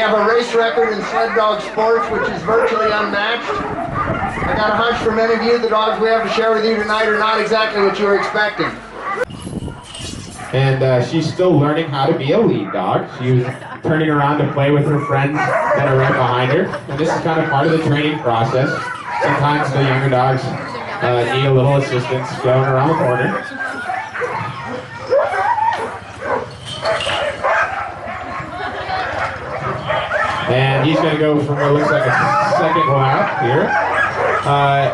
have a race record in sled dog sports, which is virtually unmatched. I got a hunch for many of you, the dogs we have to share with you tonight are not exactly what you were expecting. And she's still learning how to be a lead dog. She was turning around to play with her friends that are right behind her. And this is kind of part of the training process. Sometimes the younger dogs need a little assistance going around the corner. And he's going to go for what looks like a second lap here.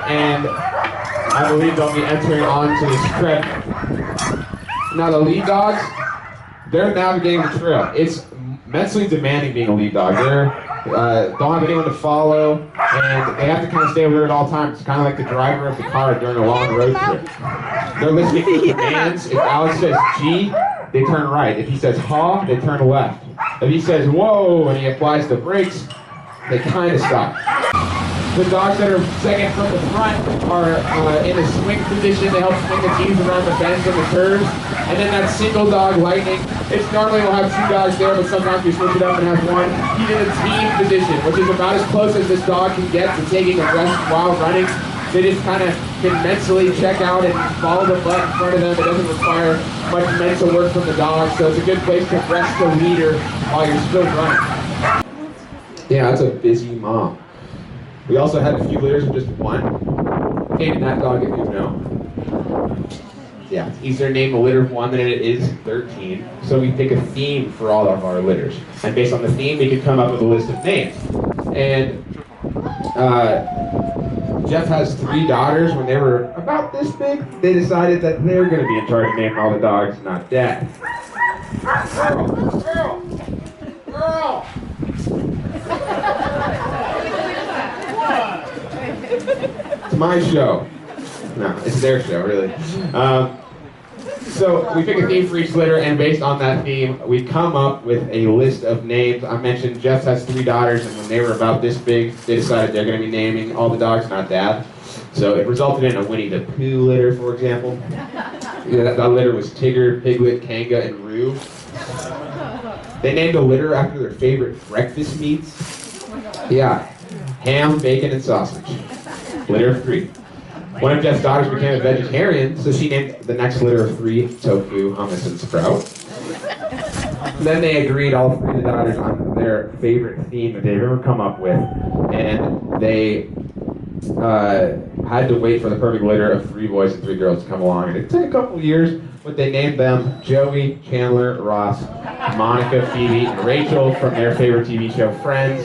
And I believe they'll be entering onto this treadmill. Now the lead dogs, they're navigating the trail. It's mentally demanding being a lead dog. They don't have anyone to follow, and they have to kind of stay over there at all times. It's kind of like the driver of the car during a long road trip. They're listening to commands. If Alex says G, they turn right. If he says ha, they turn left. If he says whoa and he applies the brakes, they kind of stop. The dogs that are second from the front are in a swing position to help swing the teams around the bends and the curves. And then that single dog, Lightning, it's normally we'll have two dogs there, but sometimes we switch it up and have one. He's in a team position, which is about as close as this dog can get to taking a rest while running. They just kind of can mentally check out and follow the butt in front of them. It doesn't require much mental work from the dog, so it's a good place to rest the leader while you're still running. Yeah, that's a busy mom. We also had a few litters of just one. Named that dog, if you know. Yeah, it's easier to name a litter of one than it is 13. So we pick a theme for all of our litters. And based on the theme, we can come up with a list of names. And Jeff has 3 daughters. When they were about this big, they decided that they were going to be in charge of naming all the dogs, not Dad. Girl! Girl! It's my show. No, it's their show, really. So we pick a theme for each litter, and based on that theme, we come up with a list of names. I mentioned Jeff has 3 daughters, and when they were about this big, they decided they're going to be naming all the dogs, not Dad. So it resulted in a Winnie the Pooh litter, for example. Yeah, that litter was Tigger, Piglet, Kanga, and Roo. They named a litter after their favorite breakfast meats. Yeah, ham, bacon, and sausage. Litter of 3. One of Jeff's daughters became a vegetarian, so she named the next litter of 3 tofu, hummus, and sprout. Then they agreed, all 3 of the daughters, on their favorite theme that they've ever come up with, and they had to wait for the perfect litter of 3 boys and 3 girls to come along. And it took a couple years, but they named them Joey, Chandler, Ross, Monica, Phoebe, and Rachel from their favorite TV show, Friends.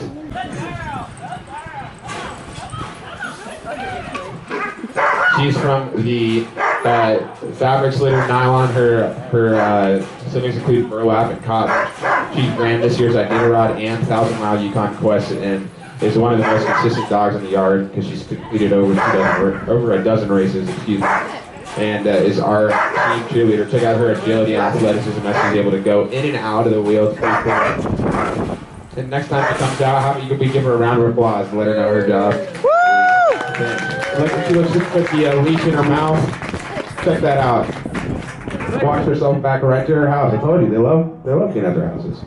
She's from the fabrics litter, nylon. Her siblings include burlap and cotton. She ran this year's Iditarod and 1,000-mile Yukon Quest, and is one of the most consistent dogs in the yard because she's completed over a dozen races, and is our team cheerleader. Check out her agility and athleticism as she's able to go in and out of the wheels pretty quickly. And next time she comes out, how about you give her a round of applause to let her know her job. Like she looks to put the leash in her mouth. Check that out. Walks herself back right to her house. I told you, they love being at their houses.